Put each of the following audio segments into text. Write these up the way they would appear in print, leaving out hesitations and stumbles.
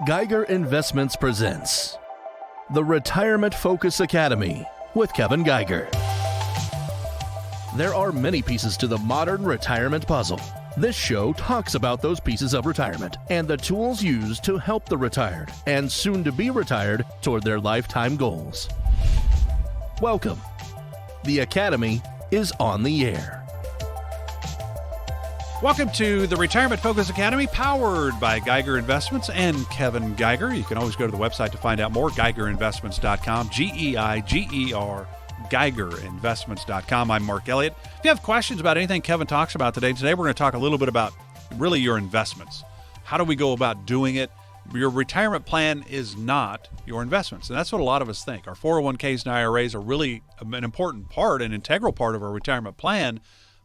Geiger Investments presents the Retirement Focus Academy with Kevin Geiger. There are many pieces to the modern retirement puzzle. This show talks about those pieces of retirement and the tools used to help the retired and soon to be retired toward their lifetime goals. Welcome. The Academy is on the air. Welcome to the Retirement Focus Academy, powered by Geiger Investments and Kevin Geiger. You can always go to the website to find out more, GeigerInvestments.com, G-E-I-G-E-R, GeigerInvestments.com. I'm Mark Elliott. If you have questions about anything Kevin talks about today we're going to talk a little bit about really your investments. How do we go about doing it? Your retirement plan is not your investments, and that's what a lot of us think. Our 401ks and IRAs are really an important part, an integral part of our retirement plan,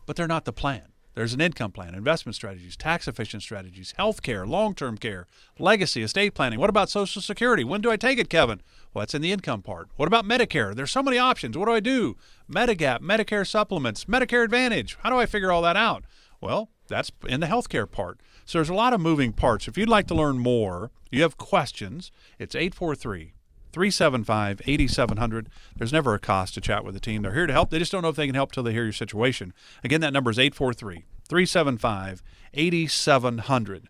but they're not the plan. There's an income plan, investment strategies, tax-efficient strategies, health care, long-term care, legacy, estate planning. What about Social Security? When do I take it, Kevin? Well, that's in the income part. What about Medicare? There's so many options. What do I do? Medigap, Medicare supplements, Medicare Advantage. How do I figure all that out? Well, that's in the health care part. So there's a lot of moving parts. If you'd like to learn more, you have questions, it's 843-375-8700. There's never a cost to chat with the team. They're here to help. They just don't know if they can help till they hear your situation. Again, that number is 843-375-8700.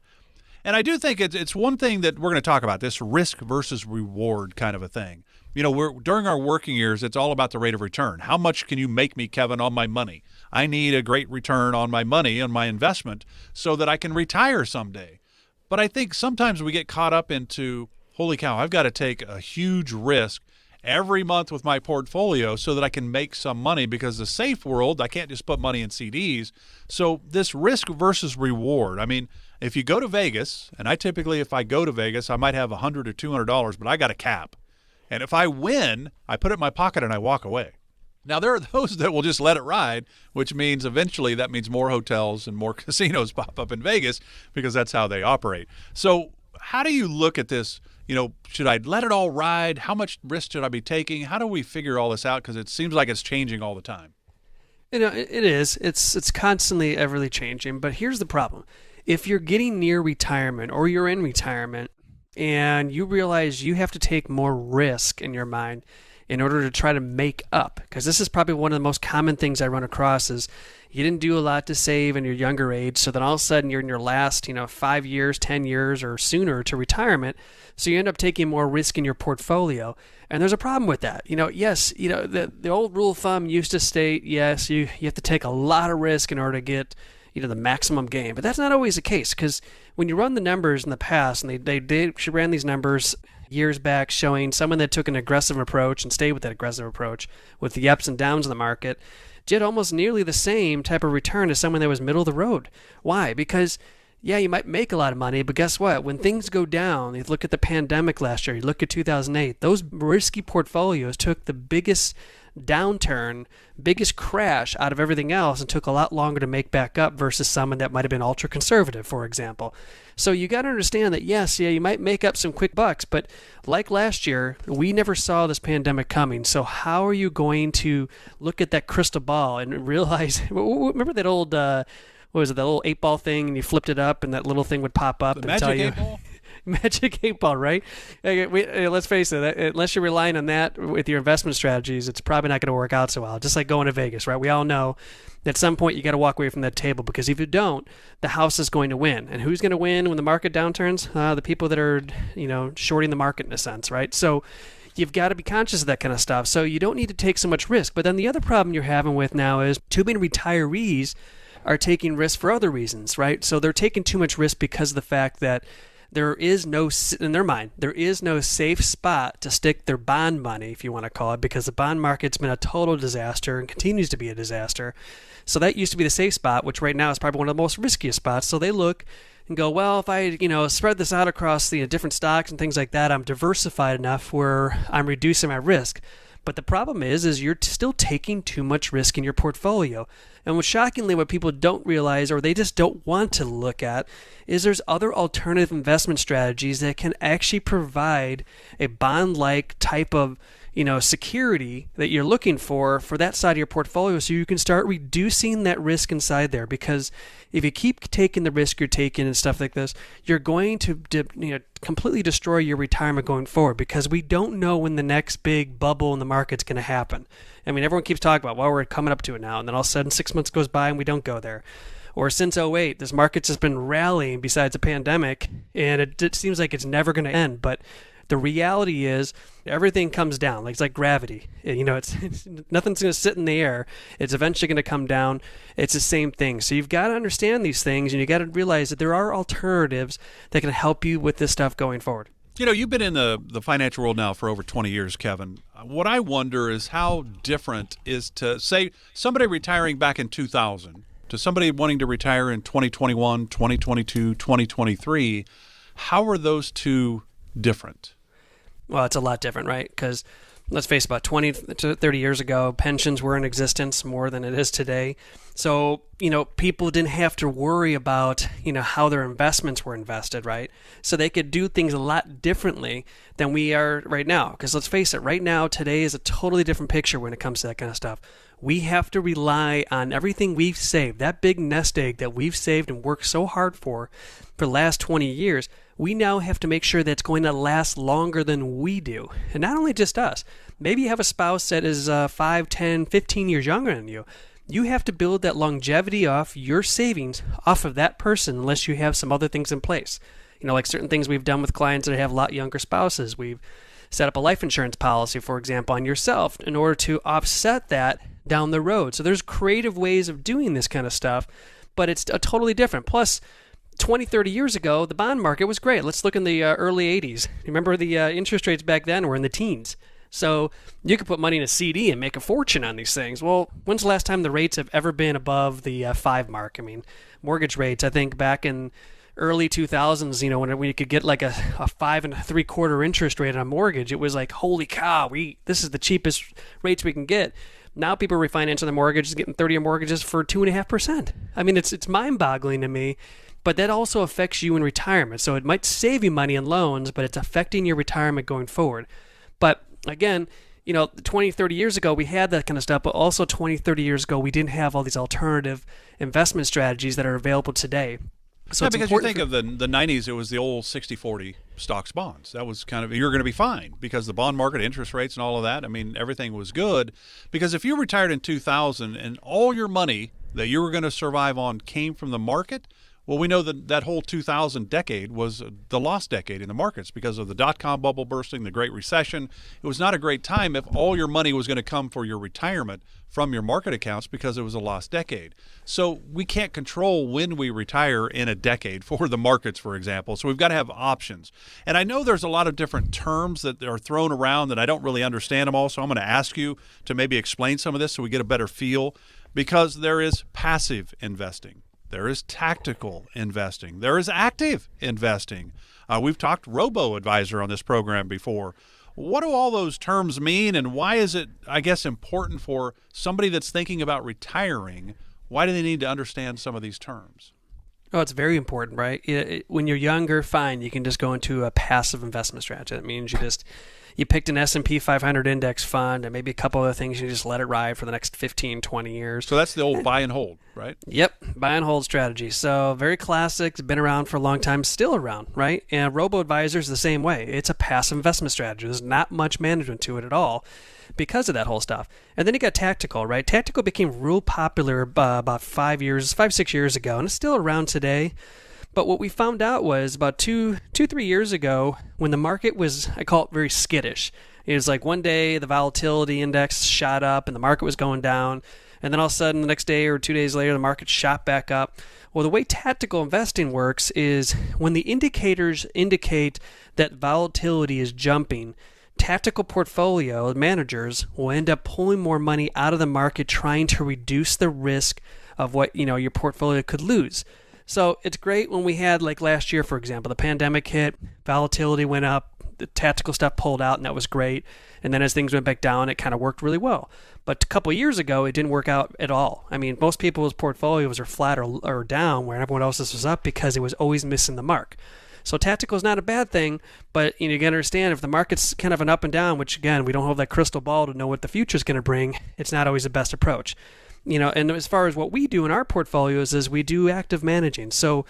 And I do think it's one thing that we're going to talk about, this risk versus reward kind of a thing. You know, during our working years, it's all about the rate of return. How much can you make me, Kevin, on my money? I need a great return on my money, on my investment, so that I can retire someday. But I think sometimes we get caught up into, holy cow, I've got to take a huge risk every month with my portfolio so that I can make some money, because the safe world, I can't just put money in CDs. So this risk versus reward, I mean, if you go to Vegas, and if I go to Vegas, I might have $100 or $200, but I got a cap. And if I win, I put it in my pocket and I walk away. Now, there are those that will just let it ride, which means eventually that means more hotels and more casinos pop up in Vegas, because that's how they operate. So how do you look at this? You know, should I let it all ride? How much risk should I be taking? How do we figure all this out? Because it seems like it's changing all the time. You know, it is. It's constantly everly changing. But here's the problem. If you're getting near retirement or you're in retirement and you realize you have to take more risk in your mind in order to try to make up, because this is probably one of the most common things I run across is you didn't do a lot to save in your younger age, so then all of a sudden you're in your last 5 years, 10 years or sooner to retirement, so you end up taking more risk in your portfolio. And there's a problem with that. Yes, the old rule of thumb used to state, yes, you have to take a lot of risk in order to get the maximum gain. But that's not always the case, because when you run the numbers in the past, and she ran these numbers years back showing someone that took an aggressive approach and stayed with that aggressive approach with the ups and downs of the market did almost nearly the same type of return as someone that was middle of the road. Why? Because yeah, you might make a lot of money, but guess what? When things go down, you look at the pandemic last year, you look at 2008, those risky portfolios took the biggest downturn, biggest crash out of everything else and took a lot longer to make back up versus someone that might have been ultra conservative, for example. So you got to understand that you might make up some quick bucks, but like last year, we never saw this pandemic coming. So how are you going to look at that crystal ball and realize, remember that old, what was it, that little 8-ball thing, and you flipped it up and that little thing would pop up and tell you. Magic 8-ball, right? Let's face it, unless you're relying on that with your investment strategies, it's probably not going to work out so well. Just like going to Vegas, right? We all know at some point you got to walk away from that table, because if you don't, the house is going to win. And who's going to win when the market downturns? The people that are, shorting the market in a sense, right? So you've got to be conscious of that kind of stuff. So you don't need to take so much risk. But then the other problem you're having with now is too many retirees are taking risks for other reasons, right? So they're taking too much risk because of the fact that there is no, in their mind, there is no safe spot to stick their bond money, if you want to call it, because the bond market's been a total disaster and continues to be a disaster. So that used to be the safe spot, which right now is probably one of the most riskiest spots. So they look and go, well, if I, spread this out across the different stocks and things like that, I'm diversified enough where I'm reducing my risk. But the problem is you're still taking too much risk in your portfolio. And what people don't realize, or they just don't want to look at, is there's other alternative investment strategies that can actually provide a bond-like type of security that you're looking for that side of your portfolio, so you can start reducing that risk inside there. Because if you keep taking the risk you're taking and stuff like this, you're going to completely destroy your retirement going forward, because we don't know when the next big bubble in the market's going to happen. I mean, everyone keeps talking about, well, we're coming up to it now, and then all of a sudden 6 months goes by and we don't go there. Or since '08, this market's just been rallying besides a pandemic, and it seems like it's never going to end. But the reality is everything comes down. It's like gravity. It's nothing's going to sit in the air. It's eventually going to come down. It's the same thing. So you've got to understand these things, and you got to realize that there are alternatives that can help you with this stuff going forward. You've been in the financial world now for over 20 years, Kevin. What I wonder is how different is to, say, somebody retiring back in 2000 to somebody wanting to retire in 2021, 2022, 2023. How are those two different? Well, it's a lot different, right? Because let's face it, about 20 to 30 years ago, pensions were in existence more than it is today. So, people didn't have to worry about, how their investments were invested, right? So they could do things a lot differently than we are right now. Because let's face it, right now, today is a totally different picture when it comes to that kind of stuff. We have to rely on everything we've saved, that big nest egg that we've saved and worked so hard for the last 20 years. We now have to make sure that it's going to last longer than we do. And not only just us. Maybe you have a spouse that is 5, 10, 15 years younger than you. You have to build that longevity off your savings off of that person unless you have some other things in place. Like certain things we've done with clients that have a lot younger spouses. We've set up a life insurance policy, for example, on yourself in order to offset that down the road. So there's creative ways of doing this kind of stuff, but it's a totally different. Plus, 20, 30 years ago, the bond market was great. Let's look in the early 80s. Remember the interest rates back then were in the teens. So you could put money in a CD and make a fortune on these things. Well, when's the last time the rates have ever been above the 5 mark? I mean, mortgage rates, I think back in early 2000s, when you could get like a 5 3/4 interest rate on a mortgage, it was like, holy cow, this is the cheapest rates we can get. Now people are refinancing their mortgages, getting 30-year mortgages for 2.5%. I mean, it's mind-boggling to me. But that also affects you in retirement. So it might save you money in loans, but it's affecting your retirement going forward. But again, 20, 30 years ago, we had that kind of stuff, but also 20, 30 years ago, we didn't have all these alternative investment strategies that are available today. So because you think of the 90s, it was the old 60-40 stocks bonds. That was kind of, you're going to be fine because the bond market, interest rates and all of that, I mean, everything was good. Because if you retired in 2000 and all your money that you were going to survive on came from the market, well, we know that whole 2000 decade was the lost decade in the markets because of the dot-com bubble bursting, the Great Recession. It was not a great time if all your money was going to come for your retirement from your market accounts because it was a lost decade. So we can't control when we retire in a decade for the markets, for example. So we've got to have options. And I know there's a lot of different terms that are thrown around that I don't really understand them all. So I'm going to ask you to maybe explain some of this so we get a better feel, because there is passive investing. There is tactical investing. There is active investing. We've talked robo-advisor on this program before. What do all those terms mean, and why is it, I guess, important for somebody that's thinking about retiring? Why do they need to understand some of these terms? Oh, it's very important, right? When you're younger, fine, you can just go into a passive investment strategy. That means you picked an S&P 500 index fund and maybe a couple other things. You just let it ride for the next 15, 20 years. So that's the old buy and hold, right? Yep, buy and hold strategy. So very classic. It's been around for a long time, still around, right? And robo-advisor is the same way. It's a passive investment strategy. There's not much management to it at all because of that whole stuff. And then you got tactical, right? Tactical became real popular about 5, 6 years ago, and it's still around today. But what we found out was about 3 years ago, when the market was, I call it very skittish. It was like one day the volatility index shot up and the market was going down. And then all of a sudden the next day or 2 days later, the market shot back up. Well, the way tactical investing works is when the indicators indicate that volatility is jumping, tactical portfolio managers will end up pulling more money out of the market, trying to reduce the risk of what your portfolio could lose. So it's great when we had, like last year, for example, the pandemic hit, volatility went up, the tactical stuff pulled out, and that was great. And then as things went back down, it kind of worked really well. But a couple of years ago, it didn't work out at all. I mean, most people's portfolios are flat or down, where everyone else's was up because it was always missing the mark. So tactical is not a bad thing, but you got to understand if the market's kind of an up and down, which again, we don't have that crystal ball to know what the future is going to bring, it's not always the best approach. And as far as what we do in our portfolios is we do active managing. So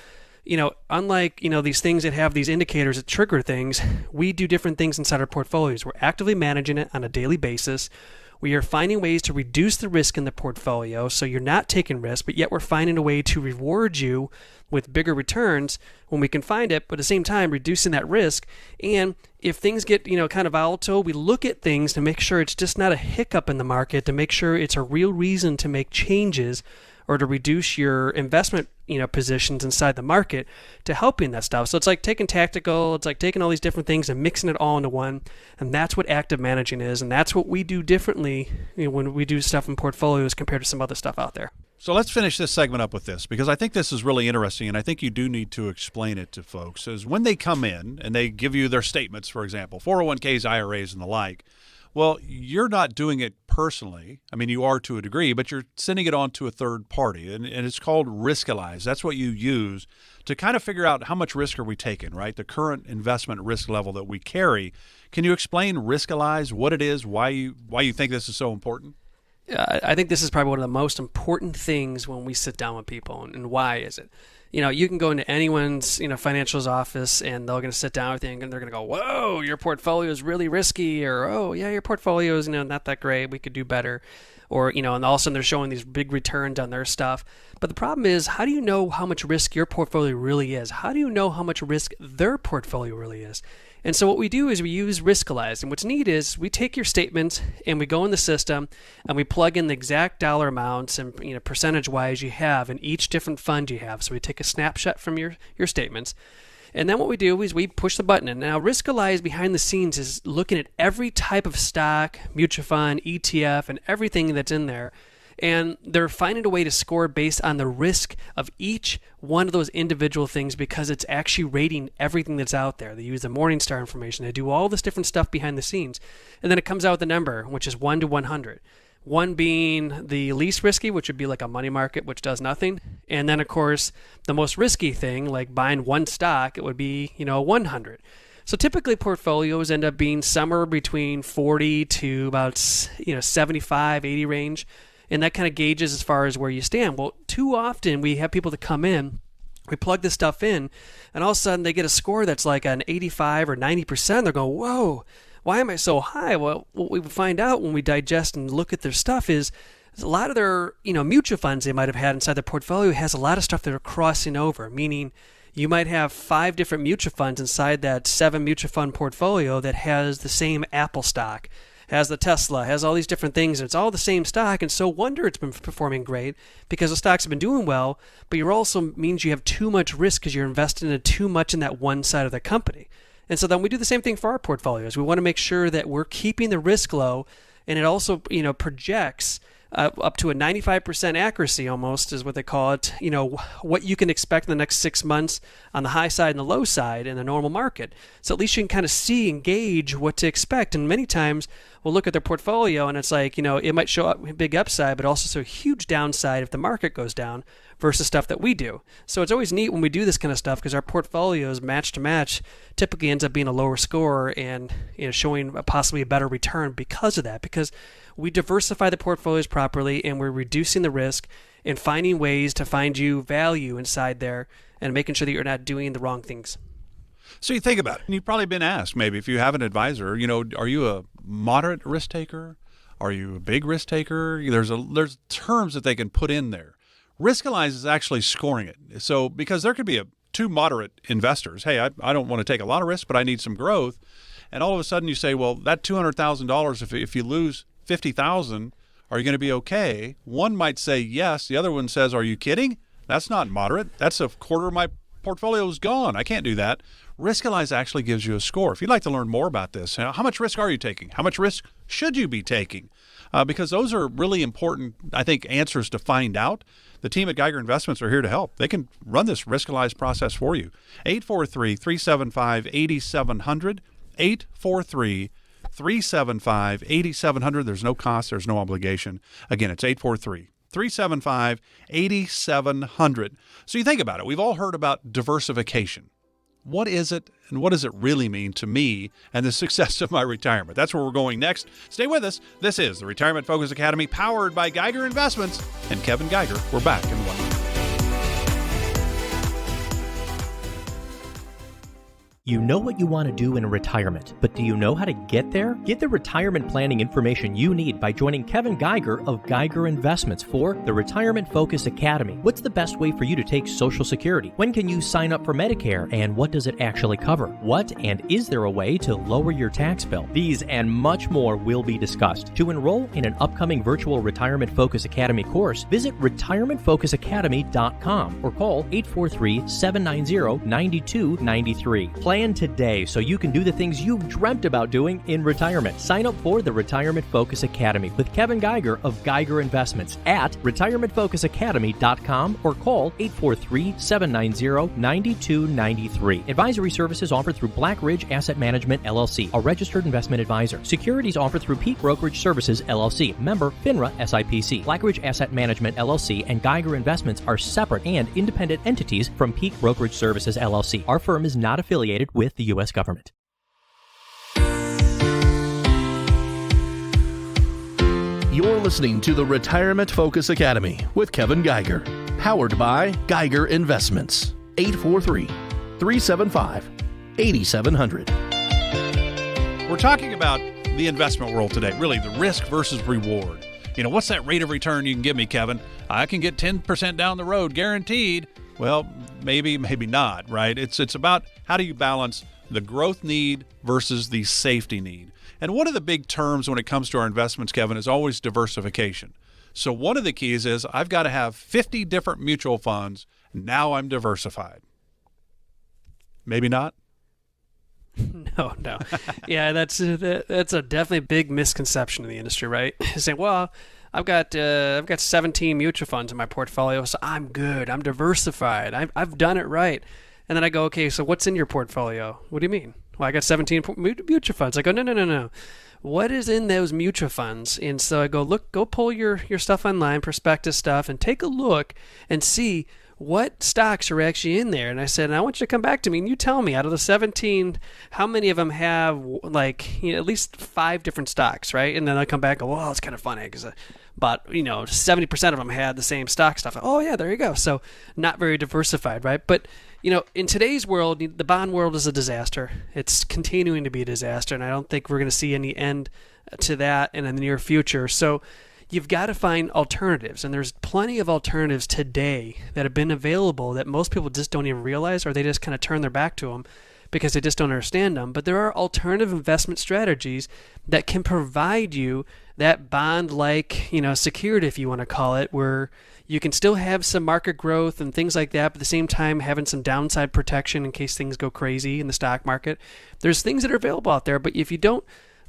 unlike, these things that have these indicators that trigger things, we do different things inside our portfolios. We're actively managing it on a daily basis. We are finding ways to reduce the risk in the portfolio so you're not taking risk, but yet we're finding a way to reward you with bigger returns when we can find it, but at the same time reducing that risk. And if things get kind of volatile, we look at things to make sure it's just not a hiccup in the market, to make sure it's a real reason to make changes or to reduce your investment positions inside the market to help in that stuff. So it's like taking tactical, it's like taking all these different things and mixing it all into one, and that's what active managing is, and that's what we do differently when we do stuff in portfolios compared to some other stuff out there. So let's finish this segment up with this, because I think this is really interesting, and I think you do need to explain it to folks. Is when they come in and they give you their statements, for example, 401ks, IRAs, and the like, well, you're not doing it personally. I mean, you are to a degree, but you're sending it on to a third party, and it's called Riskalyze. That's what you use to kind of figure out how much risk are we taking, right? The current investment risk level that we carry. Can you explain Riskalyze, what it is, why you think this is so important? I think this is probably one of the most important things when we sit down with people, and why is it? You can go into anyone's, financials office, and they're going to sit down with you and they're going to go, whoa, your portfolio is really risky, or, oh yeah, your portfolio is, not that great. We could do better. Or, and all of a sudden they're showing these big returns on their stuff. But the problem is, how do you know how much risk your portfolio really is? How do you know how much risk their portfolio really is? And so what we do is we use Riskalyze. And what's neat is we take your statements and we go in the system and we plug in the exact dollar amounts and percentage-wise you have in each different fund you have. So we take a snapshot from your statements. And then what we do is we push the button. And now Riskalyze behind the scenes is looking at every type of stock, mutual fund, ETF, and everything that's in there. And they're finding a way to score based on the risk of each one of those individual things because it's actually rating everything that's out there. They use the Morningstar information. They do all this different stuff behind the scenes. And then it comes out with a number, which is 1 to 100. 1 being the least risky, which would be like a money market, which does nothing. And then, of course, the most risky thing, like buying one stock, it would be, 100. So typically portfolios end up being somewhere between 40 to about, 75, 80 range. And that kind of gauges as far as where you stand. Well, too often we have people that come in, we plug this stuff in, and all of a sudden they get a score that's like an 85 or 90%. They're going, whoa, why am I so high? Well, what we find out when we digest and look at their stuff is a lot of their mutual funds they might have had inside their portfolio has a lot of stuff that are crossing over, meaning you might have 5 different mutual funds inside that 7 mutual fund portfolio that has the same Apple stock, has the Tesla, has all these different things, and it's all the same stock, and so wonder it's been performing great because the stocks have been doing well, but you're also means you have too much risk because you're investing in too much in that one side of the company. And so then we do the same thing for our portfolios. We want to make sure that we're keeping the risk low, and it also projects up to a 95% accuracy almost is what they call it, what you can expect in the next 6 months on the high side and the low side in a normal market. So at least you can kind of see and gauge what to expect. And many times we'll look at their portfolio and it's like, it might show up big upside, but also so huge downside if the market goes down versus stuff that we do. So it's always neat when we do this kind of stuff because our portfolios match to match typically ends up being a lower score and showing possibly a better return because of that, because we diversify the portfolios properly and we're reducing the risk and finding ways to find you value inside there and making sure that you're not doing the wrong things. So you think about it, and you've probably been asked maybe if you have an advisor, are you a moderate risk taker? Are you a big risk taker? There's terms that they can put in there. Riskalyze is actually scoring it. So because there could be two moderate investors. Hey, I don't want to take a lot of risk, but I need some growth. And all of a sudden you say, well, that $200,000, if you lose $50,000, are you going to be okay? One might say yes. The other one says, are you kidding? That's not moderate. That's a quarter of my portfolio is gone. I can't do that. Riskalyze actually gives you a score. If you'd like to learn more about this, how much risk are you taking? How much risk should you be taking? Because those are really important, I think, answers to find out. The team at Geiger Investments are here to help. They can run this Riskalyze process for you. 843-375-8700. 843-375-8700. There's no cost. There's no obligation. Again, it's 843-375-8700. So you think about it. We've all heard about diversification. What is it, and what does it really mean to me and the success of my retirement? That's where we're going next. Stay with us. This is the Retirement Focus Academy, powered by Geiger Investments and Kevin Geiger. We're back in 1 minute. You know what you want to do in retirement, but do you know how to get there? Get the retirement planning information you need by joining Kevin Geiger of Geiger Investments for the Retirement Focus Academy. What's the best way for you to take Social Security? When can you sign up for Medicare, and what does it actually cover? What and is there a way to lower your tax bill? These and much more will be discussed. To enroll in an upcoming virtual Retirement Focus Academy course, visit retirementfocusacademy.com or call 843-790-9293. Plan today so you can do the things you've dreamt about doing in retirement. Sign up for the Retirement Focus Academy with Kevin Geiger of Geiger Investments at retirementfocusacademy.com or call 843-790-9293. Advisory services offered through Black Ridge Asset Management, LLC, a registered investment advisor. Securities offered through Peak Brokerage Services, LLC, member FINRA SIPC. Black Ridge Asset Management, LLC and Geiger Investments are separate and independent entities from Peak Brokerage Services, LLC. Our firm is not affiliated with the U.S. government. You're listening to the Retirement Focus Academy with Kevin Geiger, powered by Geiger Investments. 843-375-8700. We're talking about the investment world today, really the risk versus reward. You know, what's that rate of return you can give me, Kevin? I can get 10% down the road, guaranteed. Well, maybe not, right? It's about how do you balance the growth need versus the safety need. And one of the big terms when it comes to our investments, Kevin, is always diversification. So one of the keys is I've got to have 50 different mutual funds. Now I'm diversified. Maybe not. No. Yeah, that's a definitely big misconception in the industry, right? Saying, well, I've got 17 mutual funds in my portfolio, so I'm good. I'm diversified. I've done it right. And then I go, okay, so what's in your portfolio? What do you mean? Well, I got 17 mutual funds. I go, no. What is in those mutual funds? And so I go, go pull your stuff online, prospectus stuff, and take a look and see what stocks are actually in there. And I said, and I want you to come back to me and you tell me out of the 17, how many of them have at least 5 different stocks, right? And then I come back and go, well, it's kind of funny because about 70% of them had the same stock stuff. Oh yeah, there you go. So not very diversified, right? But in today's world, the bond world is a disaster. It's continuing to be a disaster, and I don't think we're going to see any end to that in the near future. So you've got to find alternatives, and there's plenty of alternatives today that have been available that most people just don't even realize, or they just kind of turn their back to them because they just don't understand them. But there are alternative investment strategies that can provide you that bond-like, security, if you want to call it, where you can still have some market growth and things like that, but at the same time having some downside protection in case things go crazy in the stock market. There's things that are available out there, but if you don't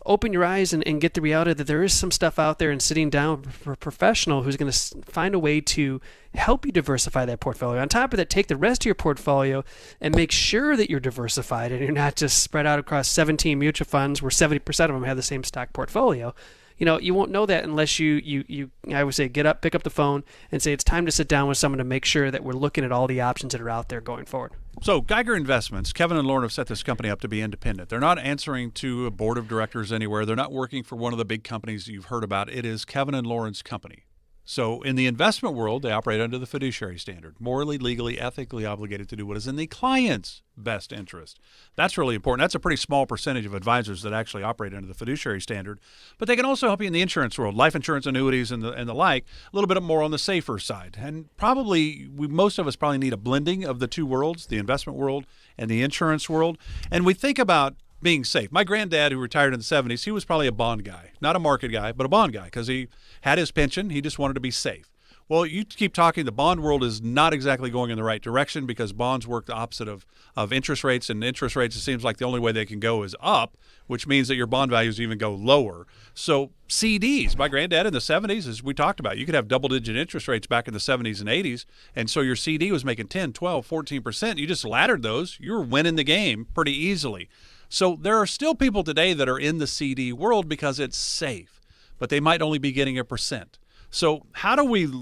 open your eyes and get the reality that there is some stuff out there, and sitting down for a professional who's going to find a way to help you diversify that portfolio. On top of that, take the rest of your portfolio and make sure that you're diversified and you're not just spread out across 17 mutual funds where 70% of them have the same stock portfolio. You won't know that unless you I would say, get up, pick up the phone, and say it's time to sit down with someone to make sure that we're looking at all the options that are out there going forward. So Geiger Investments, Kevin and Lauren have set this company up to be independent. They're not answering to a board of directors anywhere. They're not working for one of the big companies you've heard about. It is Kevin and Lauren's company. So in the investment world, they operate under the fiduciary standard, morally, legally, ethically obligated to do what is in the client's best interest. That's really important. That's a pretty small percentage of advisors that actually operate under the fiduciary standard. But they can also help you in the insurance world, life insurance, annuities, and the like, a little bit more on the safer side. And probably, most of us probably need a blending of the two worlds, the investment world and the insurance world. And we think about being safe. My granddad, who retired in the 70s, he was probably a bond guy, not a market guy, but a bond guy, because he had his pension. He just wanted to be safe. Well, you keep talking, the bond world is not exactly going in the right direction because bonds work the opposite of interest rates, and interest rates, it seems like the only way they can go is up, which means that your bond values even go lower. So CDs, my granddad in the 70s, as we talked about, you could have double-digit interest rates back in the 70s and 80s, and so your CD was making 10, 12, 14%. You just laddered those. You were winning the game pretty easily. So there are still people today that are in the CD world because it's safe, but they might only be getting 1%. So how do we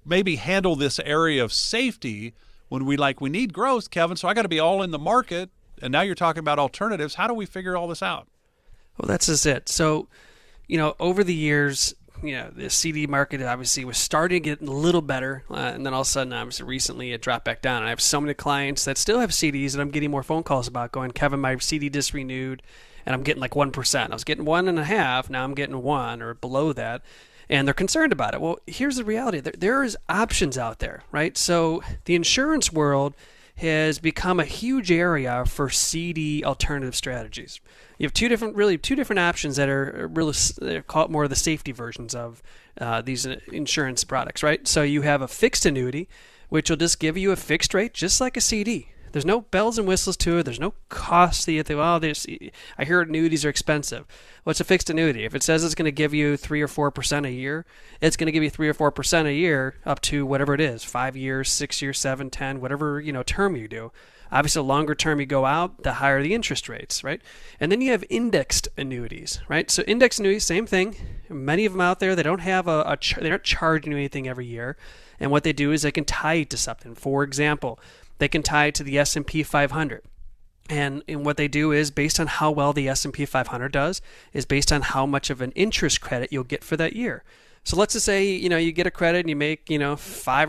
maybe handle this area of safety when we need growth, Kevin? So I got to be all in the market, And now you're talking about alternatives. How do we figure all this out? Well, that's just it. So, over the years, the CD market obviously was starting to get a little better, and then all of a sudden, obviously, recently it dropped back down. And I have so many clients that still have CDs that I'm getting more phone calls about going, Kevin, my CD just renewed, and I'm getting like 1%. I was getting 1.5%, now I'm getting 1 or below that. And they're concerned about it. Well, here's the reality. There is options out there, right? So the insurance world has become a huge area for CD alternative strategies. You have two different options that are really, they're called more of the safety versions of these insurance products, right? So you have a fixed annuity, which will just give you a fixed rate, just like a CD. There's no bells and whistles to it. There's no cost that you think, I hear annuities are expensive. Well, it's a fixed annuity. If it says it's going to give you 3 or 4% a year, it's going to give you 3 or 4% a year up to whatever it is, 5 years, 6 years, 7, 10, whatever term you do. Obviously, the longer term you go out, the higher the interest rates, right? And then you have indexed annuities, right? So indexed annuities, same thing. Many of them out there, they don't have they're not charging you anything every year. And what they do is they can tie it to something. For example, they can tie it to the S&P 500. And what they do is based on how well the S&P 500 does is based on how much of an interest credit you'll get for that year. So let's just say, you get a credit and you make, 5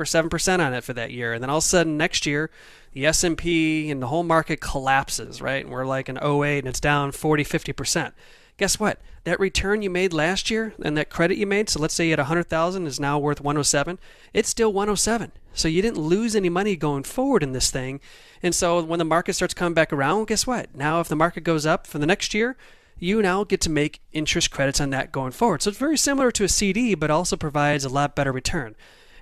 or 7% on it for that year. And then all of a sudden next year, the S&P and the whole market collapses, right? And we're like in 08 and it's down 40, 50%. Guess what? That return you made last year and that credit you made, so let's say you had 100,000 is now worth 107. It's still 107. So you didn't lose any money going forward in this thing. And so when the market starts coming back around, well, guess what? Now if the market goes up for the next year, you now get to make interest credits on that going forward. So it's very similar to a CD, but also provides a lot better return.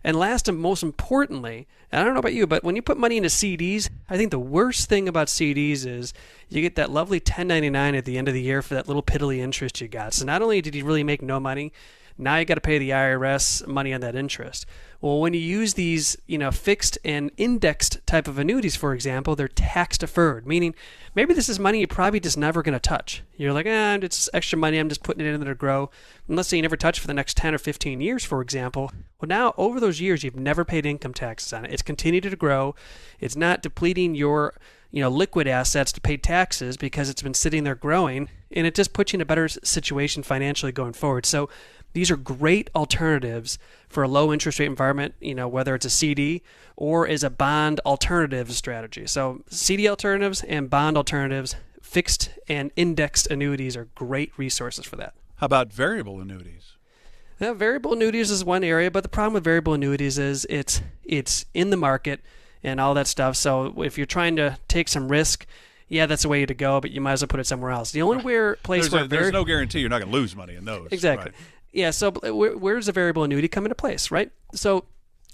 And last and most importantly, and I don't know about you, but when you put money into CDs, I think the worst thing about CDs is you get that lovely 1099 at the end of the year for that little piddly interest you got. So not only did you really make no money, now you got to pay the IRS money on that interest. Well, when you use these, fixed and indexed type of annuities, for example, they're tax deferred, meaning maybe this is money you're probably just never going to touch. You're like, it's extra money, I'm just putting it in there to grow. And let's say you never touch for the next 10 or 15 years, for example. Well, now over those years, you've never paid income taxes on it. It's continued to grow. It's not depleting your liquid assets to pay taxes because it's been sitting there growing, and it just puts you in a better situation financially going forward. So these are great alternatives for a low interest rate environment, whether it's a CD or as a bond alternative strategy. So CD alternatives and bond alternatives, fixed and indexed annuities are great resources for that. How about variable annuities? Now, variable annuities is one area, but the problem with variable annuities is it's in the market and all that stuff. So if you're trying to take some risk, yeah, that's the way to go, but you might as well put it somewhere else. The only there's no guarantee you're not going to lose money in those. Exactly. Right? Yeah, so where's the variable annuity come into place, right? So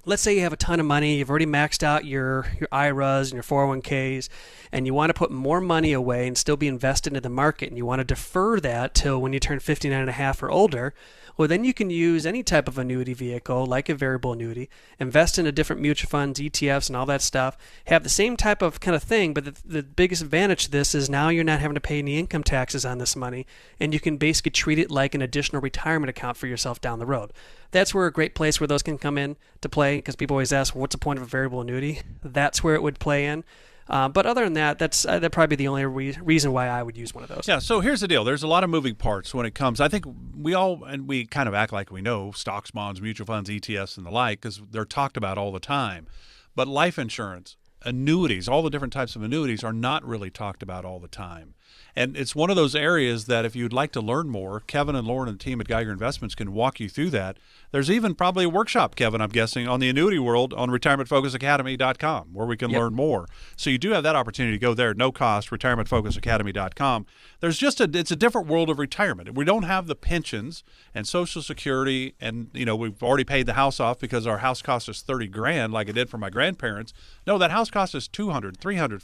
let's say you have a ton of money, you've already maxed out your IRAs and your 401ks, and you want to put more money away and still be invested into the market, and you want to defer that till when you turn 59 and a half or older. Well, then you can use any type of annuity vehicle, like a variable annuity, invest into different mutual funds, ETFs, and all that stuff, have the same type of kind of thing, but the biggest advantage to this is now you're not having to pay any income taxes on this money, and you can basically treat it like an additional retirement account for yourself down the road. That's where a great place where those can come in to play, because people always ask, what's the point of a variable annuity? That's where it would play in. But other than that, that'd probably be the only reason why I would use one of those. Yeah, so here's the deal. There's a lot of moving parts when it comes. I think we kind of act like we know stocks, bonds, mutual funds, ETFs, and the like, because they're talked about all the time. But life insurance, annuities, all the different types of annuities are not really talked about all the time. And it's one of those areas that if you'd like to learn more, Kevin and Lauren and the team at Geiger Investments can walk you through that. There's even probably a workshop, Kevin, I'm guessing, on the annuity world on retirementfocusacademy.com where we can learn more. So you do have that opportunity to go there, no cost, retirementfocusacademy.com. It's a different world of retirement. We don't have the pensions and Social Security, and we've already paid the house off because our house cost us $30,000 like it did for my grandparents. No, that house cost us $200,000, $300,000,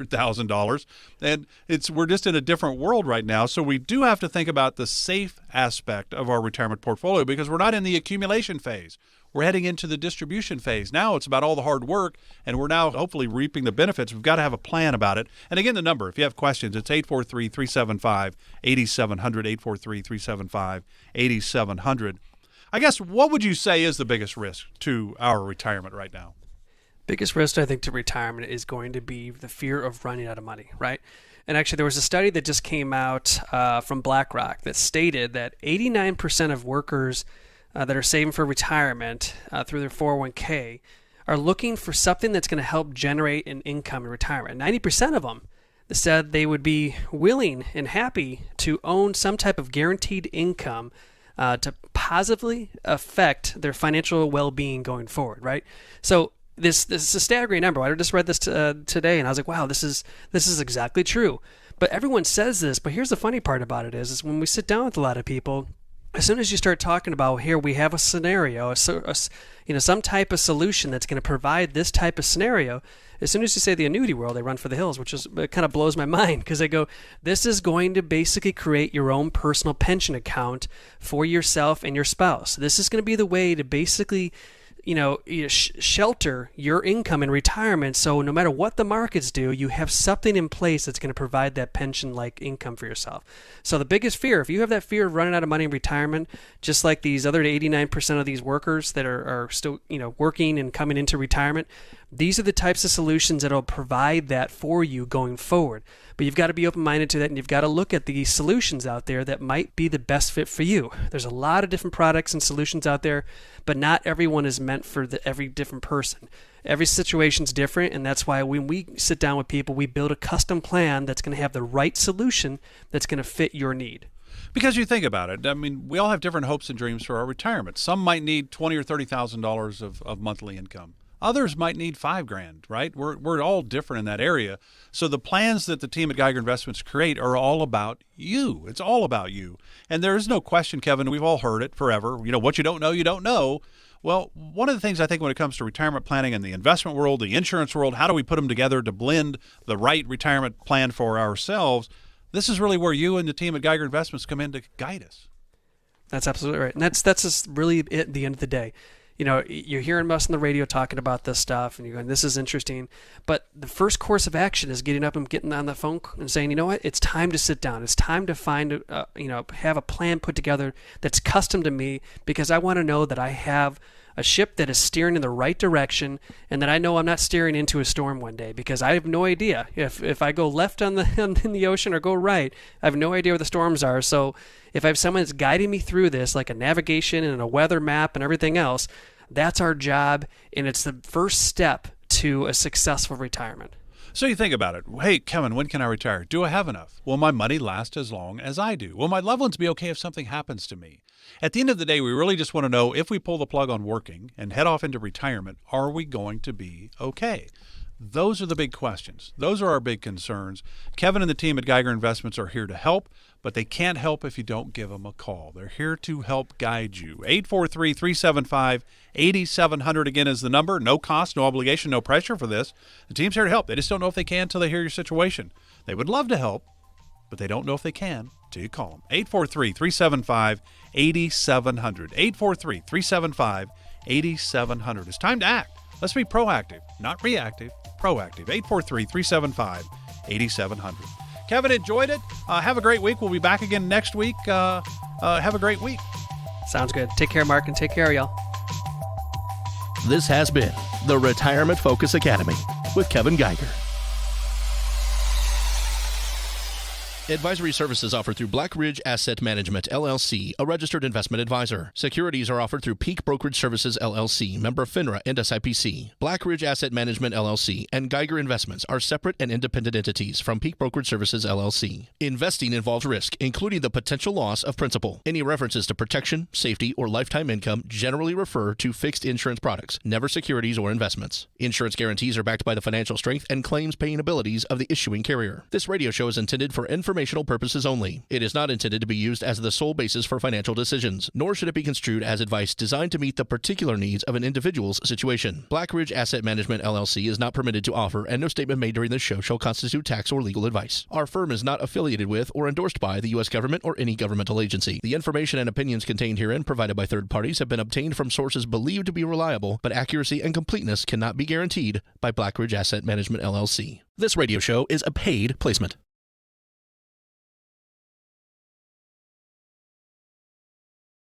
$400,000, and we're just in a different world right now. So we do have to think about the safe aspect of our retirement portfolio because we're not in the accumulation phase. We're heading into the distribution phase. Now it's about all the hard work, and we're now hopefully reaping the benefits. We've got to have a plan about it. And again, the number, if you have questions, it's 843-375-8700, 843-375-8700. I guess, what would you say is the biggest risk to our retirement right now? Biggest risk, I think, to retirement is going to be the fear of running out of money, right? And actually, there was a study that just came out from BlackRock that stated that 89% of workers that are saving for retirement through their 401k are looking for something that's going to help generate an income in retirement. 90% of them said they would be willing and happy to own some type of guaranteed income to positively affect their financial well-being going forward, right? So this is a staggering number. I just read this today, and I was like, wow, this is exactly true. But everyone says this, but here's the funny part about it is when we sit down with a lot of people, as soon as you start talking about, here we have a scenario, some type of solution that's going to provide this type of scenario, as soon as you say the annuity world, they run for the hills, it kind of blows my mind because they go, this is going to basically create your own personal pension account for yourself and your spouse. This is going to be the way to basically shelter your income in retirement, so no matter what the markets do, you have something in place that's going to provide that pension-like income for yourself. So the biggest fear, if you have that fear of running out of money in retirement, just like these other 89% of these workers that are still working and coming into retirement, these are the types of solutions that will provide that for you going forward. But you've got to be open-minded to that, and you've got to look at the solutions out there that might be the best fit for you. There's a lot of different products and solutions out there, but not everyone is meant for every different person. Every situation's different, and that's why when we sit down with people, we build a custom plan that's going to have the right solution that's going to fit your need. Because you think about it, I mean, we all have different hopes and dreams for our retirement. Some might need $20,000 or $30,000 of monthly income. Others might need $5,000, right? We're all different in that area. So the plans that the team at Geiger Investments create are all about you. It's all about you. And there is no question, Kevin, we've all heard it forever. What you don't know, you don't know. Well, one of the things I think when it comes to retirement planning in the investment world, the insurance world, how do we put them together to blend the right retirement plan for ourselves? This is really where you and the team at Geiger Investments come in to guide us. That's absolutely right. And that's just really it at the end of the day. You're hearing us on the radio talking about this stuff, and you're going, this is interesting. But the first course of action is getting up and getting on the phone and saying, you know what, it's time to sit down. It's time to find, have a plan put together that's custom to me, because I want to know that I have a ship that is steering in the right direction, and that I know I'm not steering into a storm one day, because I have no idea if I go left in the ocean or go right. I have no idea where the storms are. So if I have someone that's guiding me through this, like a navigation and a weather map and everything else, that's our job, and it's the first step to a successful retirement. So you think about it. Hey, Kevin, when can I retire? Do I have enough? Will my money last as long as I do? Will my loved ones be okay if something happens to me? At the end of the day, we really just want to know, if we pull the plug on working and head off into retirement, are we going to be okay? Those are the big questions. Those are our big concerns. Kevin and the team at Geiger Investments are here to help, but they can't help if you don't give them a call. They're here to help guide you. 843-375-8700 again is the number. No cost, no obligation, no pressure for this. The team's here to help. They just don't know if they can until they hear your situation. They would love to help, but they don't know if they can until you call them. 843-375-8700. 843-375-8700. It's time to act. Let's be proactive, not reactive, proactive. 843-375-8700. Kevin, enjoyed it. Have a great week. We'll be back again next week. Have a great week. Sounds good. Take care, Mark, and take care, y'all. This has been the Retirement Focus Academy with Kevin Geiger. Advisory services offered through Black Ridge Asset Management, LLC, a registered investment advisor. Securities are offered through Peak Brokerage Services, LLC, member FINRA and SIPC. Black Ridge Asset Management, LLC, and Geiger Investments are separate and independent entities from Peak Brokerage Services, LLC. Investing involves risk, including the potential loss of principal. Any references to protection, safety, or lifetime income generally refer to fixed insurance products, never securities or investments. Insurance guarantees are backed by the financial strength and claims-paying abilities of the issuing carrier. This radio show is intended for informational purposes only. It is not intended to be used as the sole basis for financial decisions, nor should it be construed as advice designed to meet the particular needs of an individual's situation. Black Ridge Asset Management, LLC is not permitted to offer, and no statement made during this show shall constitute tax or legal advice. Our firm is not affiliated with or endorsed by the U.S. government or any governmental agency. The information and opinions contained herein provided by third parties have been obtained from sources believed to be reliable, but accuracy and completeness cannot be guaranteed by Black Ridge Asset Management, LLC. This radio show is a paid placement.